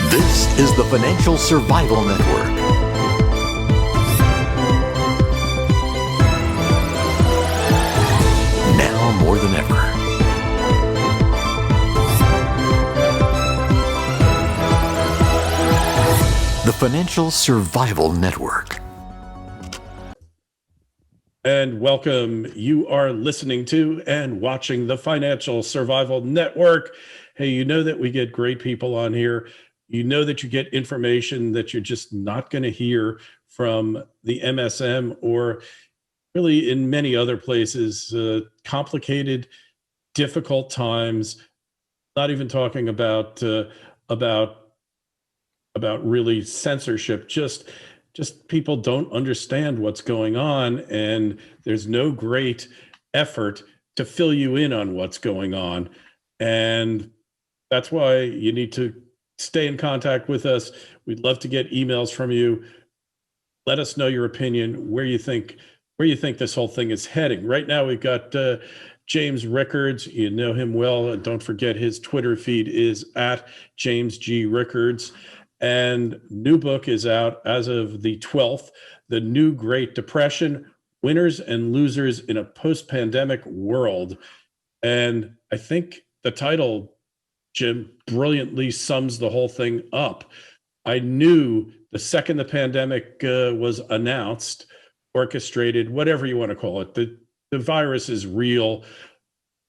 This is the Financial Survival Network. Now more than ever. The Financial Survival Network. And welcome. You are listening to and watching the Financial Survival Network. Hey, you know that we get great people on here. You know that you get information that you're just not going to hear from the MSM or really in many other places. Complicated, difficult times. Not even talking about really censorship. Just people don't understand what's going on, and there's no great effort to fill you in on what's going on. And that's why you need to stay in contact with us. We'd love to get emails from you. Let us know your opinion, where you think this whole thing is heading. Right now, we've got James Rickards. You know him well. And don't forget, his Twitter feed is at James G. Rickards. And new book is out as of the 12th, The New Great Depression, Winners and Losers in a Post-Pandemic World. And I think the title, Jim, brilliantly sums the whole thing up. I knew the second the pandemic was announced, orchestrated, whatever you want to call it, the virus is real.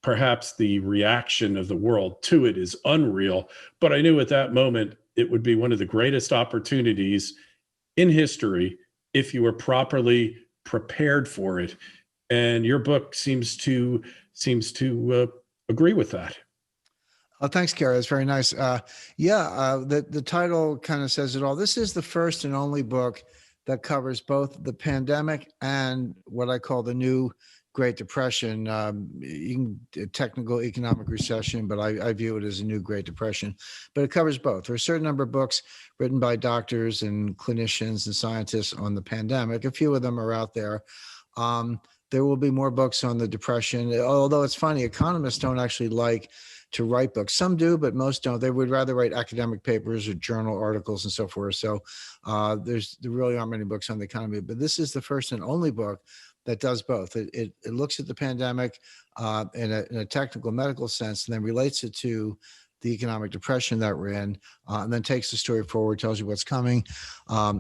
Perhaps the reaction of the world to it is unreal. But I knew at that moment it would be one of the greatest opportunities in history if you were properly prepared for it. And your book seems to agree with that. Oh, thanks, Kerry. That's very nice. The title kind of says it all. This is the first and only book that covers both the pandemic and what I call the new Great Depression, technical economic recession, but I view it as a new Great Depression. But it covers both. There are a certain number of books written by doctors and clinicians and scientists on the pandemic. A few of them are out there. There will be more books on the Depression, although it's funny, economists don't actually like to write books. Some do, but most don't. They would rather write academic papers or journal articles and so forth. So there really aren't many books on the economy, but this is the first and only book that does both. It looks at the pandemic in a technical medical sense, and then relates it to the economic depression that we're in, and then takes the story forward, tells you what's coming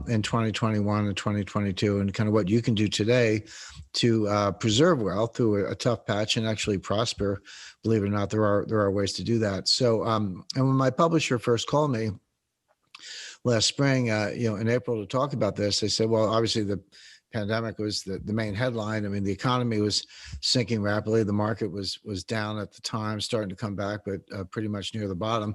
in 2021 and 2022, and kind of what you can do today to preserve wealth through a tough patch and actually prosper. Believe it or not, there are ways to do that. So, and when my publisher first called me last spring, in April to talk about this, they said, well, obviously the pandemic was the main headline. I mean, the economy was sinking rapidly. The market was down at the time, starting to come back, but pretty much near the bottom.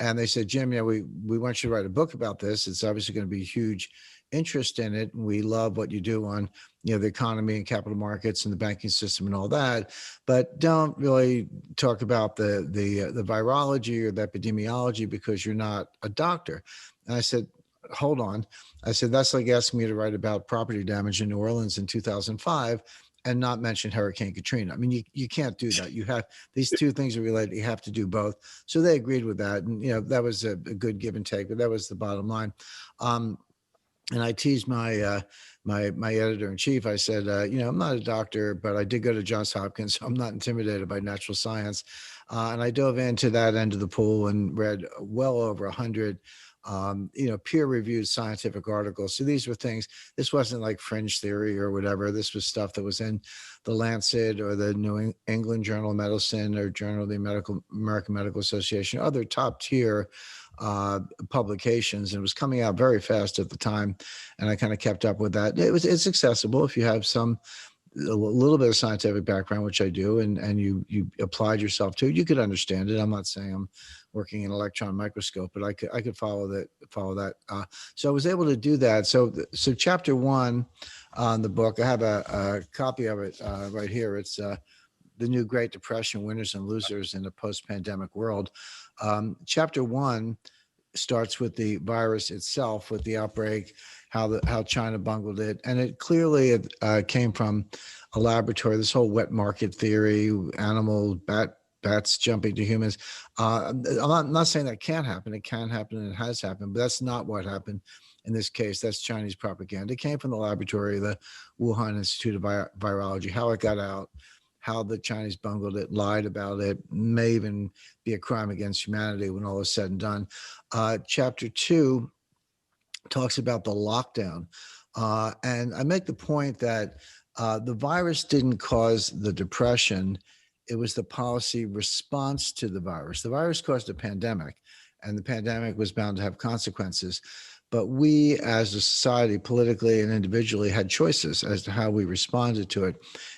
And they said, Jim, we want you to write a book about this. It's obviously going to be huge interest in it. And we love what you do on, the economy and capital markets and the banking system and all that, but don't really talk about the virology or the epidemiology because you're not a doctor. And I said, hold on. I said, that's like asking me to write about property damage in New Orleans in 2005 and not mention Hurricane Katrina. I mean, you can't do that. You have these two things are related. You have to do both. So they agreed with that. And, that was a good give and take, but that was the bottom line. And I teased my editor in chief. I said, I'm not a doctor, but I did go to Johns Hopkins, so I'm not intimidated by natural science. And I dove into that end of the pool and read well over 100 peer-reviewed scientific articles. So these were things, this wasn't like fringe theory or whatever. This was stuff that was in the Lancet or the New England Journal of Medicine or Journal of the American Medical Association, other top tier publications. And it was coming out very fast at the time. And I kind of kept up with that. It's accessible if you have a little bit of scientific background, which I do, and you applied yourself to it, you could understand it. I'm not saying I'm working in an electron microscope, but I could follow that. So I was able to do that. So chapter 1 on the book, I have a copy of it right here. It's The New Great Depression, Winners and Losers in a Post-Pandemic World. Chapter 1 starts with the virus itself, with the outbreak, how China bungled it. And it clearly came from a laboratory, this whole wet market theory, bat bats jumping to humans. I'm not saying that can't happen. It can happen and it has happened, but that's not what happened in this case. That's Chinese propaganda. It came from the laboratory, the Wuhan Institute of Virology. How it got out, how the Chinese bungled it, lied about it, may even be a crime against humanity when all is said and done. Chapter 2 talks about the lockdown. And I make the point that the virus didn't cause the depression. It was the policy response to the virus. The virus caused a pandemic, and the pandemic was bound to have consequences. But we as a society, politically and individually, had choices as to how we responded to it.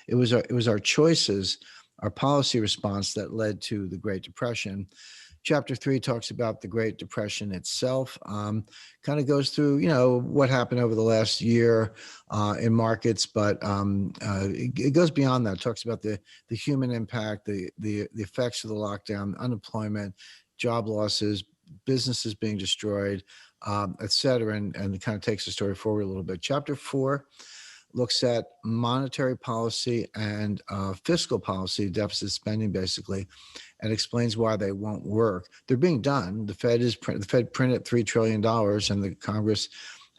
It was our choices, our policy response that led to the Great Depression. Chapter 3 talks about the Great Depression itself, kind of goes through, what happened over the last year in markets, but it goes beyond that. It talks about the human impact, the effects of the lockdown, unemployment, job losses, businesses being destroyed, et cetera, and it kind of takes the story forward a little bit. Chapter 4 looks at monetary policy and fiscal policy, deficit spending, basically, and explains why they won't work. They're being done. The Fed printed $3 trillion, and the Congress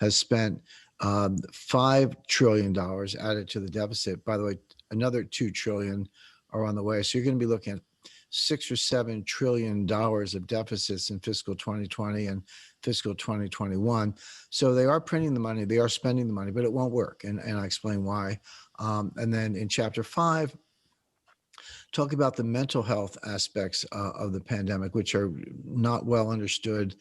has spent $5 trillion added to the deficit. By the way, another $2 trillion are on the way. So you're going to be looking at $6 or $7 trillion of deficits in fiscal 2020 and fiscal 2021. So they are printing the money, they are spending the money, but it won't work. And I explain why. And then in chapter 5, talk about the mental health aspects of the pandemic, which are not well understood.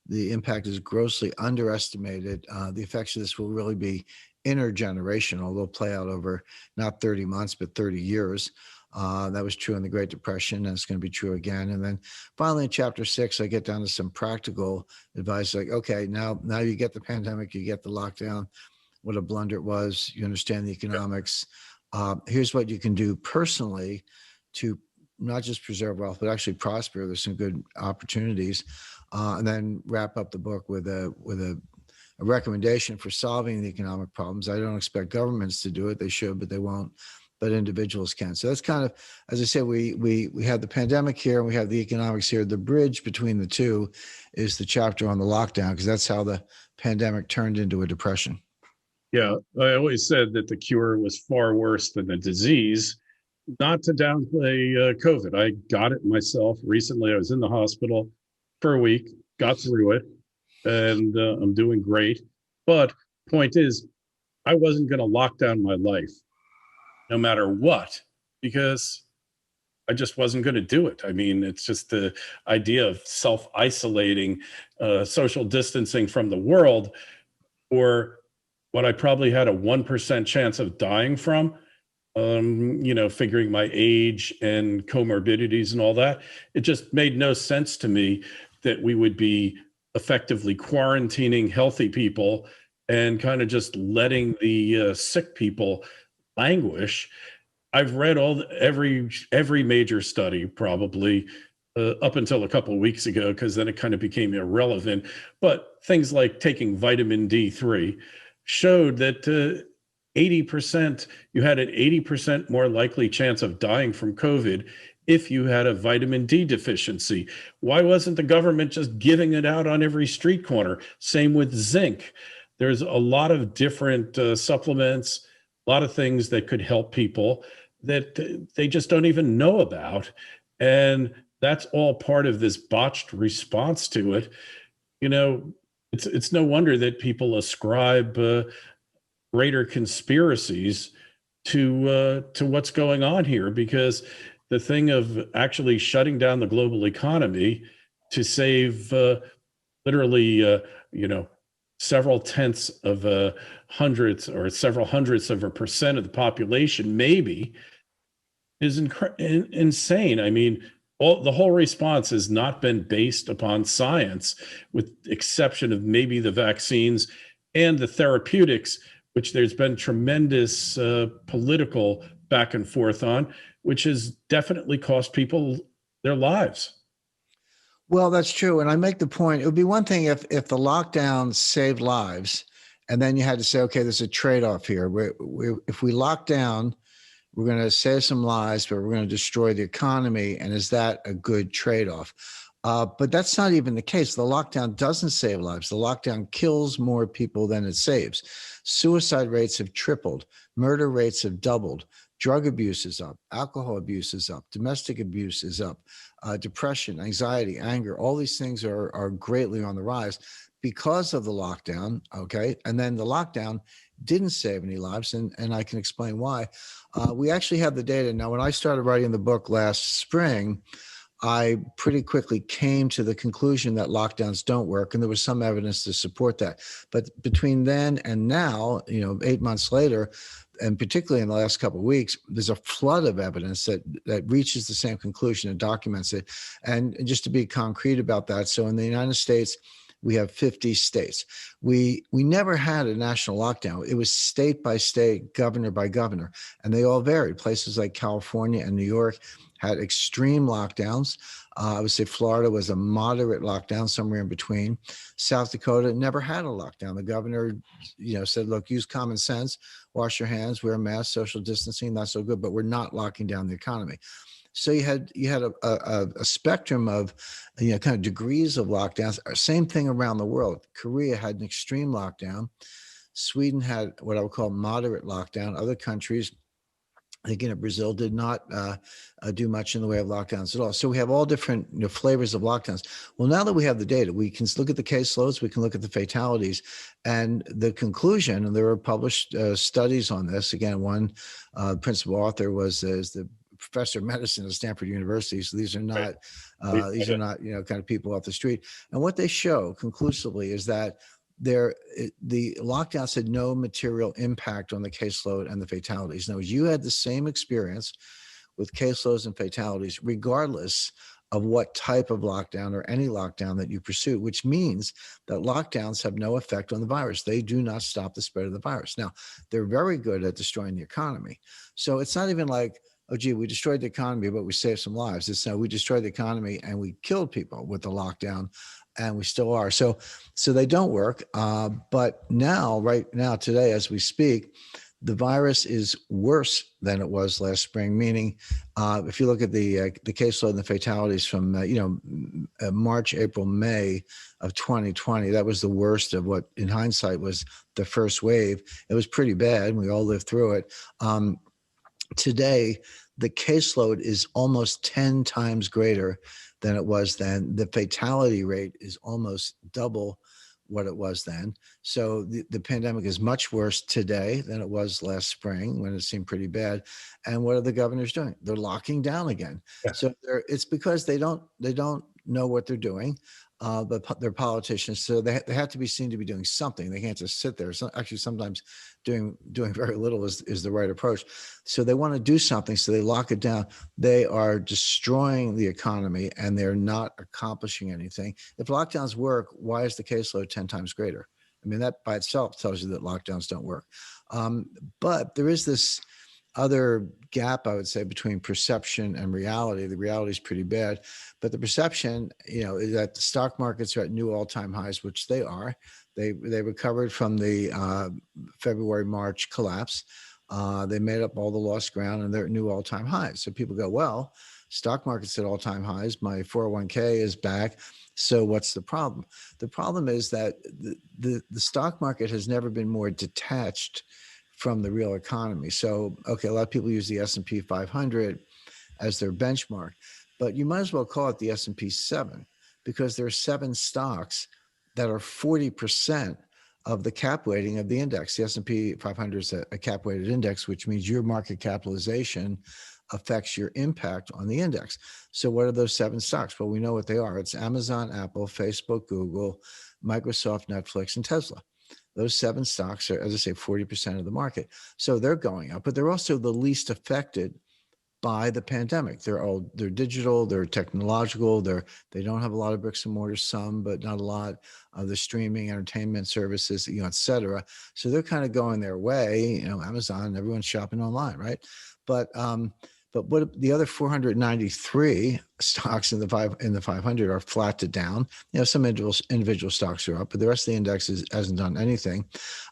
The impact is grossly underestimated. The effects of this will really be intergenerational. They'll play out over not 30 months, but 30 years. That was true in the Great Depression, and it's going to be true again. And then finally, in chapter 6, I get down to some practical advice, like, okay, now you get the pandemic, you get the lockdown, what a blunder it was, you understand the economics. Here's what you can do personally to not just preserve wealth, but actually prosper. There's some good opportunities. And then wrap up the book with a recommendation for solving the economic problems. I don't expect governments to do it. They should, but they won't. But individuals can. So that's kind of, as I said, we have the pandemic here and we have the economics here. The bridge between the two is the chapter on the lockdown, because that's how the pandemic turned into a depression. Yeah, I always said that the cure was far worse than the disease. Not to downplay COVID. I got it myself recently. I was in the hospital for a week, got through it, and I'm doing great. But point is, I wasn't going to lock down my life no matter what, because I just wasn't going to do it. I mean, it's just the idea of self-isolating, social distancing from the world, or what I probably had a 1% chance of dying from, figuring my age and comorbidities and all that. It just made no sense to me that we would be effectively quarantining healthy people and kind of just letting the sick people languish. I've read every major study probably up until a couple of weeks ago, because then it kind of became irrelevant. But things like taking vitamin D3 showed that 80%, you had an 80% more likely chance of dying from COVID if you had a vitamin D deficiency. Why wasn't the government just giving it out on every street corner? Same with zinc. There's a lot of different supplements, a lot of things that could help people that they just don't even know about. And that's all part of this botched response to it. It's no wonder that people ascribe greater conspiracies to what's going on here, because the thing of actually shutting down the global economy to save literally, several tenths of hundreds or several hundredths of a percent of the population, maybe, is insane. I mean, the whole response has not been based upon science, with exception of maybe the vaccines and the therapeutics, which there's been tremendous political back and forth on, which has definitely cost people their lives. Well, that's true. And I make the point, it would be one thing if the lockdown saved lives, and then you had to say, okay, there's a trade-off here. If we lock down, we're going to save some lives, but we're going to destroy the economy. And is that a good trade-off? But that's not even the case. The lockdown doesn't save lives. The lockdown kills more people than it saves. Suicide rates have tripled. Murder rates have doubled. Drug abuse is up. Alcohol abuse is up. Domestic abuse is up. Depression, anxiety, anger, all these things are greatly on the rise because of the lockdown, okay? And then the lockdown didn't save any lives, and I can explain why. We actually have the data. Now, when I started writing the book last spring, I pretty quickly came to the conclusion that lockdowns don't work, and there was some evidence to support that. But between then and now, 8 months later, and particularly in the last couple of weeks, there's a flood of evidence that reaches the same conclusion and documents it. And just to be concrete about that, so in the United States, we have 50 states. We never had a national lockdown. It was state by state, governor by governor, and they all varied. Places like California and New York had extreme lockdowns. I would say Florida was a moderate lockdown, somewhere in between. South Dakota never had a lockdown. The governor, said, look, use common sense, wash your hands, wear a mask, social distancing, not so good, but we're not locking down the economy. So you had a spectrum of, kind of degrees of lockdowns. Same thing around the world. Korea had an extreme lockdown. Sweden had what I would call moderate lockdown. Other countries, again, Brazil did not do much in the way of lockdowns at all. So we have all different flavors of lockdowns. Well, now that we have the data, we can look at the caseloads, we can look at the fatalities, and the conclusion, and there were published studies on this. Again, one principal author is the professor of medicine at Stanford University. So these are not, kind of people off the street. And what they show conclusively is that the lockdowns had no material impact on the caseload and the fatalities. Now, you had the same experience with caseloads and fatalities, regardless of what type of lockdown or any lockdown that you pursue, which means that lockdowns have no effect on the virus. They do not stop the spread of the virus. Now, they're very good at destroying the economy. So it's not even like, oh, gee, we destroyed the economy, but we saved some lives. It's we destroyed the economy and we killed people with the lockdown, and we still are. So they don't work. But now, right now, today, as we speak, the virus is worse than it was last spring, meaning if you look at the caseload and the fatalities from, March, April, May of 2020, that was the worst of what in hindsight was the first wave. It was pretty bad. We all lived through it. Today, the caseload is almost 10 times greater than it was then. The fatality rate is almost double what it was then. So the pandemic is much worse today than it was last spring when it seemed pretty bad. And what are the governors doing? They're locking down again. Yeah. So it's because they don't know what they're doing. But they're politicians, so they have to be seen to be doing something. They can't just sit there. So actually, sometimes doing very little is the right approach. So they want to do something, so they lock it down. They are destroying the economy, and they're not accomplishing anything. If lockdowns work, why is the caseload 10 times greater? I mean, that by itself tells you that lockdowns don't work. But there is this other gap, I would say, between perception and reality. The reality is pretty bad, but the perception, is that the stock markets are at new all-time highs, which they are. They recovered from the February, March collapse. They made up all the lost ground, and they're at new all-time highs. So people go, well, stock market's at all-time highs. My 401k is back. So what's the problem? The problem is that the stock market has never been more detached from the real economy. So, okay, a lot of people use the S&P 500 as their benchmark, but you might as well call it the S&P 7, because there are 7 stocks that are 40% of the cap weighting of the index. The S&P 500 is a cap weighted index, which means your market capitalization affects your impact on the index. So what are those 7 stocks? Well, we know what they are. It's Amazon, Apple, Facebook, Google, Microsoft, Netflix, and Tesla. Those 7 stocks are, as I say, 40% of the market. So they're going up, but they're also the least affected by the pandemic. They're digital, they're technological, they don't have a lot of bricks and mortar, some, but not a lot of the streaming, entertainment services, et cetera. So they're kind of going their way. Amazon, everyone's shopping online, right? But what the other 493 stocks in the 500 are flat to down. Some individual stocks are up, but the rest of the index hasn't done anything.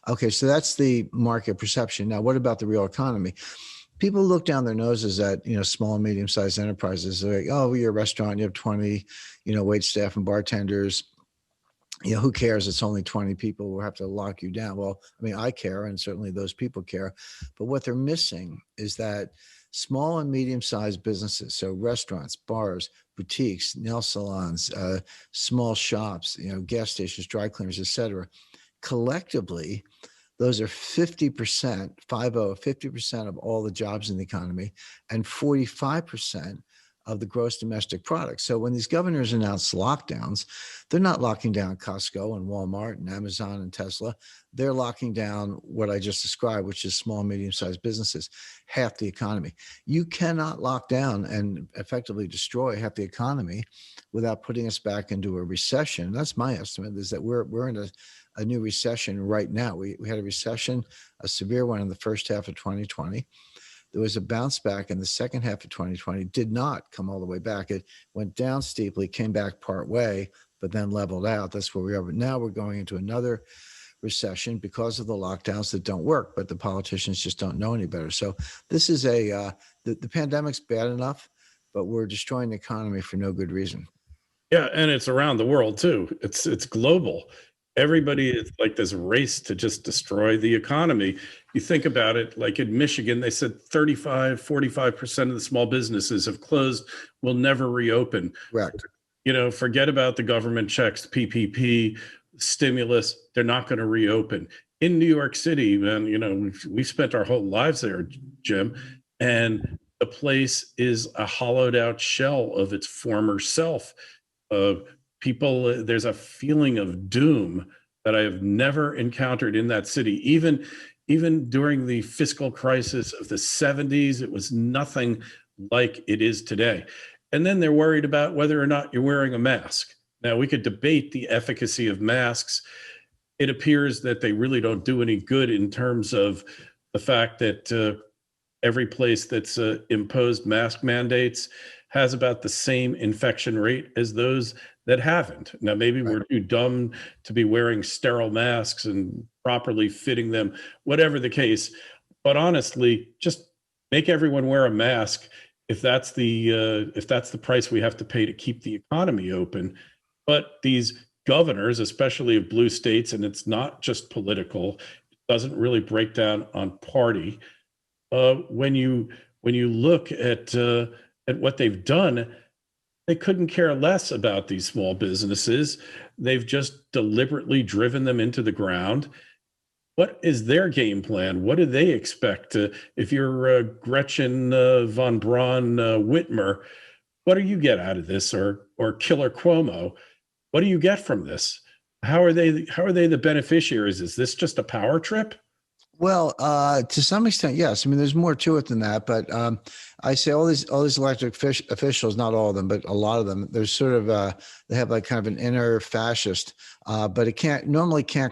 Okay, so that's the market perception. Now, what about the real economy? people look down their noses at, small and medium-sized enterprises. They're like, oh, you're a restaurant, you have 20, wait staff and bartenders. Who cares? It's only 20 people. We'll have to lock you down. Well, I mean, I care, and certainly those people care. But what they're missing is that small and medium-sized businesses, so restaurants, bars, boutiques, nail salons, small shops, gas stations, dry cleaners, et cetera, collectively, those are 50%, 50% of all the jobs in the economy, and 45% of the gross domestic product. So when these governors announce lockdowns, they're not locking down Costco and Walmart and Amazon and Tesla. They're locking down what I just described, which is small, medium-sized businesses, half the economy. You cannot lock down and effectively destroy half the economy without putting us back into a recession. That's my estimate, is that we're in a new recession right now. We had a recession, a severe one in the first half of 2020. There was a bounce back in the second half of 2020, did not come all the way back. It went down steeply, came back part way, but then leveled out. That's where we are. But now we're going into another recession because of the lockdowns that don't work, but the politicians just don't know any better. So this is the pandemic's bad enough, but we're destroying the economy for no good reason. Yeah, and it's around the world too. It's global. Everybody is like this race to just destroy the economy. You think about it, like in Michigan, they said 45% of the small businesses have closed, will never reopen. Correct. Forget about the government checks, PPP, stimulus, they're not going to reopen. In New York City, man, we spent our whole lives there, Jim, and the place is a hollowed out shell of its former self. People, there's a feeling of doom that I have never encountered in that city. Even during the fiscal crisis of the 70s, it was nothing like it is today. And then they're worried about whether or not you're wearing a mask. Now, we could debate the efficacy of masks. It appears that they really don't do any good in terms of the fact that every place that's imposed mask mandates has about the same infection rate as those that haven't. Now, maybe we're too dumb to be wearing sterile masks and properly fitting them, whatever the case. But honestly, just make everyone wear a mask if that's the price we have to pay to keep the economy open. But these governors, especially of blue states, and it's not just political, it doesn't really break down on party. When you look at what they've done, they couldn't care less about these small businesses. They've just deliberately driven them into the ground. What is their game plan? What do they expect? If you're Gretchen von Braun Whitmer, what do you get out of this? Or Killer Cuomo, what do you get from this? How are they the beneficiaries? Is this just a power trip? Well, to some extent, yes. I mean, there's more to it than that. But I say all these elected officials, not all of them, but a lot of them, there's sort of they have like kind of an inner fascist, but it can't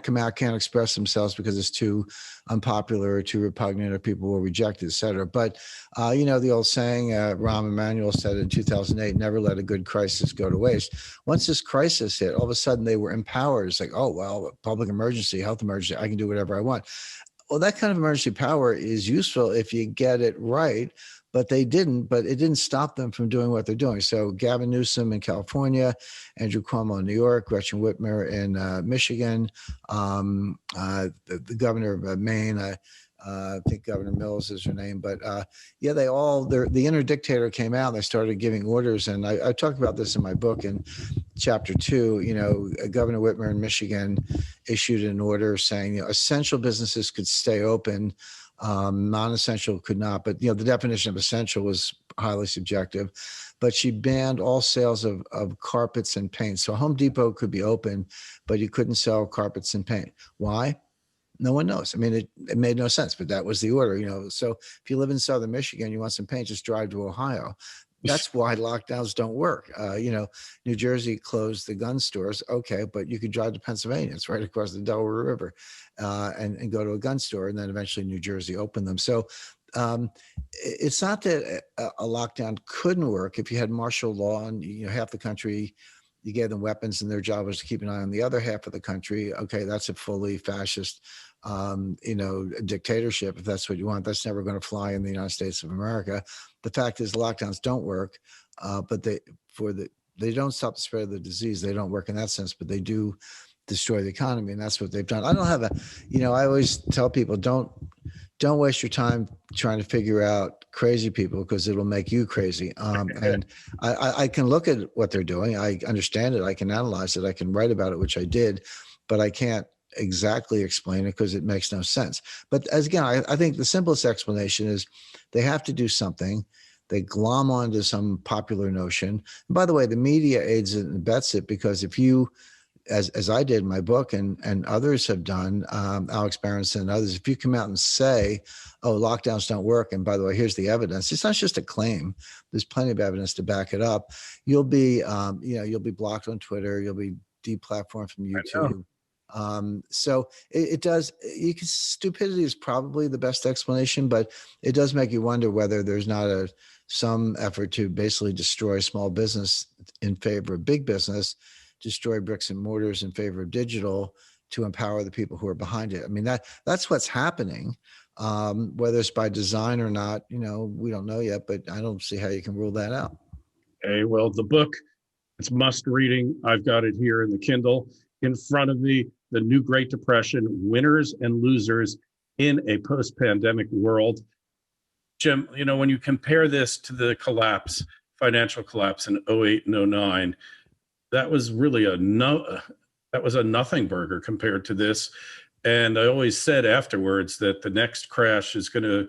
come out, can't express themselves because it's too unpopular or too repugnant or people will reject it, et cetera. But the old saying, Rahm Emanuel said in 2008, never let a good crisis go to waste. Once this crisis hit, all of a sudden they were empowered. It's like, oh, well, public emergency, health emergency, I can do whatever I want. Well, that kind of emergency power is useful if you get it right, but they didn't. But it didn't stop them from doing what they're doing. So Gavin Newsom in California, Andrew Cuomo in New York, Gretchen Whitmer in Michigan, the governor of Maine, I think Governor Mills is her name, but the inner dictator came out and they started giving orders. And I talked about this in my book in chapter 2. Governor Whitmer in Michigan issued an order saying, essential businesses could stay open, non-essential could not. But, the definition of essential was highly subjective. But she banned all sales of carpets and paint. So Home Depot could be open, but you couldn't sell carpets and paint. Why? No one knows. I mean, it made no sense, but that was the order, So if you live in Southern Michigan, you want some paint, just drive to Ohio. That's why lockdowns don't work. New Jersey closed the gun stores. Okay, but you could drive to Pennsylvania. It's right across the Delaware River and go to a gun store. And then eventually New Jersey opened them. So it's not that a lockdown couldn't work if you had martial law and half the country, you gave them weapons and their job was to keep an eye on the other half of the country. Okay, that's a fully fascist a dictatorship, if that's what you want. That's never going to fly in the United States of America. The fact is, lockdowns don't work, but they don't stop the spread of the disease. They don't work in that sense, but they do destroy the economy, and that's what they've done. I don't have I always tell people, don't waste your time trying to figure out crazy people, because it'll make you crazy. And I can look at what they're doing. I understand it. I can analyze it. I can write about it, which I did, but I can't exactly explain it because it makes no sense. But as again, I think the simplest explanation is they have to do something. They glom onto some popular notion. And by the way, the media aids it and abets it, because if you, as I did in my book, and others have done, Alex Berenson and others, if you come out and say, oh, lockdowns don't work, and by the way, here's the evidence, it's not just a claim, there's plenty of evidence to back it up, you'll be blocked on Twitter, you'll be deplatformed from YouTube. So it does, stupidity is probably the best explanation, but it does make you wonder whether there's not some effort to basically destroy small business in favor of big business, destroy bricks and mortars in favor of digital, to empower the people who are behind it. I mean, that's what's happening. Whether it's by design or not, we don't know yet, but I don't see how you can rule that out. Okay, well, the book, it's must reading. I've got it here in the Kindle in front of me. The New Great Depression, Winners and Losers in a Post-Pandemic World. Jim, when you compare this to the financial collapse in 08 and 09, that was really a nothing burger compared to this. And I always said afterwards that the next crash is going to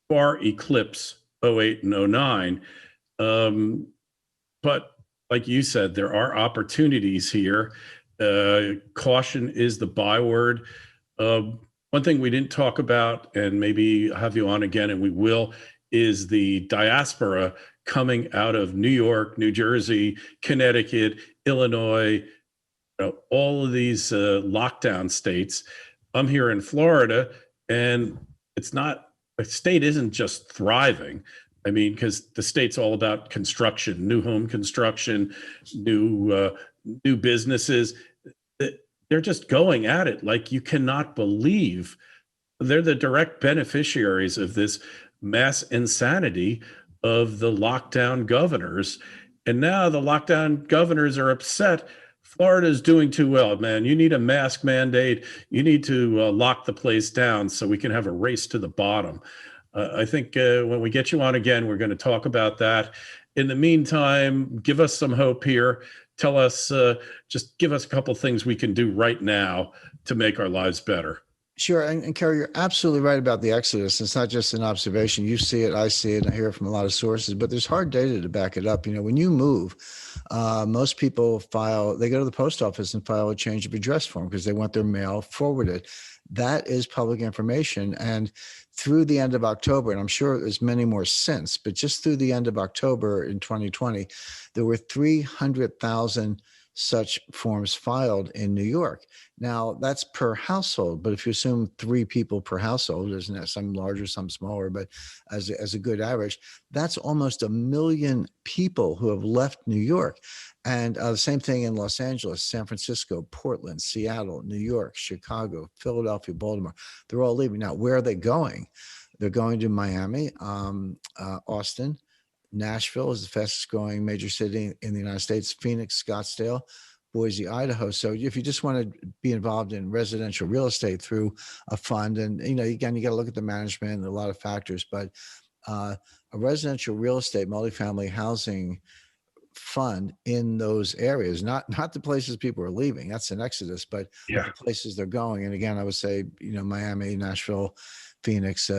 far eclipse 08 and 09. But like you said, there are opportunities here. Caution is the byword. One thing we didn't talk about, and maybe have you on again, and we will, is the diaspora coming out of New York, New Jersey, Connecticut, Illinois, all of these lockdown states. I'm here in Florida, and the state isn't just thriving. I mean, because the state's all about construction, new home construction, new businesses. They're just going at it like you cannot believe. They're the direct beneficiaries of this mass insanity of the lockdown governors. And now the lockdown governors are upset. Florida's doing too well, man. You need a mask mandate. You need to lock the place down so we can have a race to the bottom. I think when we get you on again, we're going to talk about that. In the meantime, give us some hope here. Tell us, just give us a couple of things we can do right now to make our lives better. Sure. And Kerry, you're absolutely right about the exodus. It's not just an observation. You see it, I see it, and I hear it from a lot of sources, but there's hard data to back it up. When you move, most people they go to the post office and file a change of address form because they want their mail forwarded. That is public information. And through the end of October, and I'm sure there's many more since, but just through the end of October in 2020, there were 300,000 such forms filed in New York. Now, that's per household, but if you assume 3 people per household, there's some larger, some smaller, but as a good average, that's almost 1 million people who have left New York. And the same thing in Los Angeles, San Francisco, Portland, Seattle, New York, Chicago, Philadelphia, Baltimore. They're all leaving. Now, where are they going? They're going to Miami, Austin. Nashville is the fastest growing major city in the United States, Phoenix, Scottsdale, Boise, Idaho. So if you just want to be involved in residential real estate through a fund, and again, you got to look at the management and a lot of factors, but a residential real estate, multifamily housing fund in those areas, not the places people are leaving, that's an exodus, but the places they're going. And again, I would say, Miami, Nashville, Phoenix,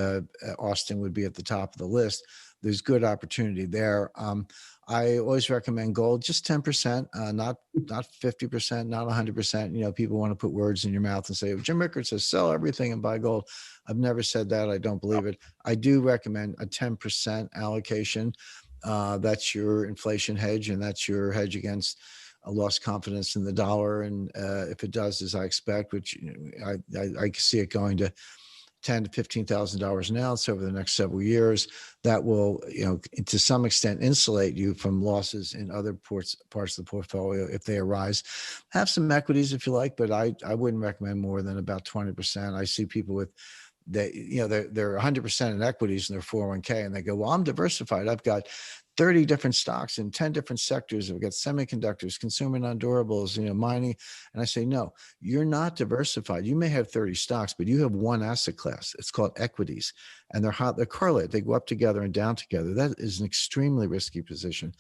Austin would be at the top of the list. There's good opportunity there. I always recommend gold, just 10%, not 50%, not 100%. People want to put words in your mouth and say, Jim Rickards says, sell everything and buy gold. I've never said that. I don't believe it. I do recommend a 10% allocation. That's your inflation hedge, and that's your hedge against a lost confidence in the dollar. And if it does, as I expect, which I see it going to $10,000 to $15,000 an ounce over the next several years. That will, to some extent insulate you from losses in other parts of the portfolio if they arise. Have some equities if you like, but I wouldn't recommend more than about 20%. I see people with they're 100% in equities in their 401k, and they go, well, I'm diversified. I've got 30 different stocks in 10 different sectors. I've got semiconductors, consumer non-durables, mining. And I say, no, you're not diversified. You may have 30 stocks, but you have one asset class. It's called equities. And they're correlated. They go up together and down together. That is an extremely risky position.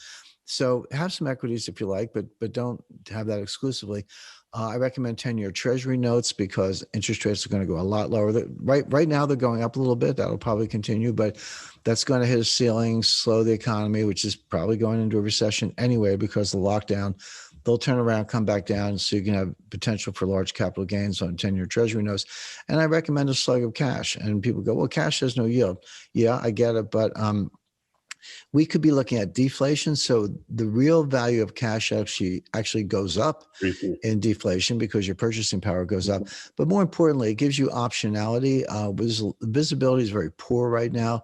So have some equities if you like, but don't have that exclusively. I recommend 10-year Treasury notes because interest rates are going to go a lot lower. Right now, they're going up a little bit. That'll probably continue, but that's going to hit a ceiling, slow the economy, which is probably going into a recession anyway because of the lockdown. They'll turn around, come back down, so you can have potential for large capital gains on 10-year Treasury notes. And I recommend a slug of cash. And people go, well, cash has no yield. Yeah, I get it, but we could be looking at deflation. So the real value of cash actually goes up in deflation because your purchasing power goes up. But more importantly, it gives you optionality. Visibility is very poor right now.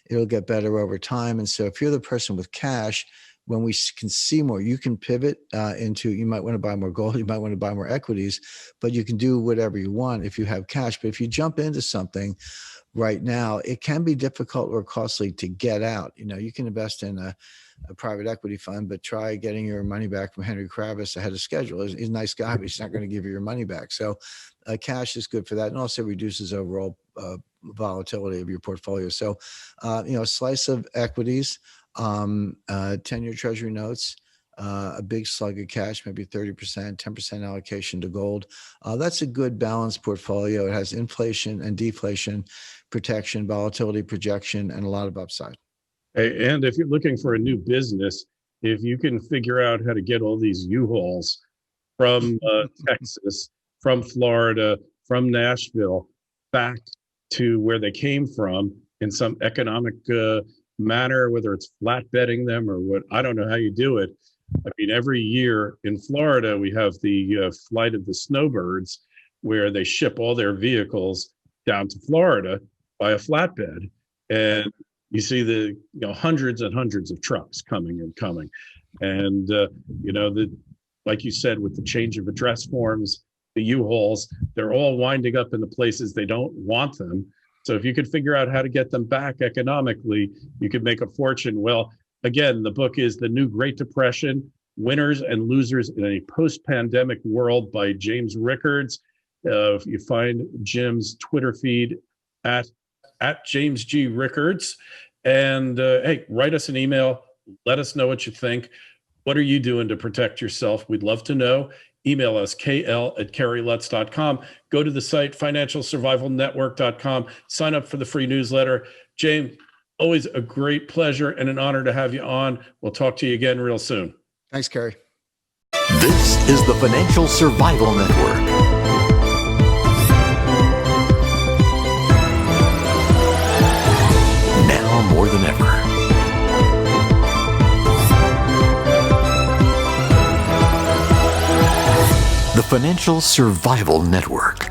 It'll get better over time. And so if you're the person with cash, when we can see more, you can pivot into, you might want to buy more gold, you might want to buy more equities, but you can do whatever you want if you have cash. But if you jump into something right now, it can be difficult or costly to get out. You can invest in a private equity fund, but try getting your money back from Henry Kravis ahead of schedule. He's a nice guy, but he's not going to give you your money back. So cash is good for that, and also reduces overall volatility of your portfolio. So, a slice of equities, 10-year Treasury notes, a big slug of cash, maybe 30%, 10% allocation to gold. That's a good balanced portfolio. It has inflation and deflation protection, volatility projection, and a lot of upside. Hey, and if you're looking for a new business, if you can figure out how to get all these U-Hauls from Texas, from Florida, from Nashville, back to where they came from in some economic manner, whether it's flatbedding them or what, I don't know how you do it. I mean, every year in Florida, we have the flight of the snowbirds where they ship all their vehicles down to Florida by a flatbed. And you see the hundreds and hundreds of trucks coming. And, like you said, with the change of address forms, the U-Hauls, they're all winding up in the places they don't want them. So if you could figure out how to get them back economically, you could make a fortune. Well, again, the book is The New Great Depression, Winners and Losers in a Post-Pandemic World by James Rickards. You find Jim's Twitter feed at James G. Rickards. And hey, write us an email. Let us know what you think. What are you doing to protect yourself? We'd love to know. Email us, kl@kerrylutz.com. Go to the site, financialsurvivalnetwork.com. Sign up for the free newsletter. James, always a great pleasure and an honor to have you on. We'll talk to you again real soon. Thanks, Kerry. This is the Financial Survival Network. Now more than ever. The Financial Survival Network.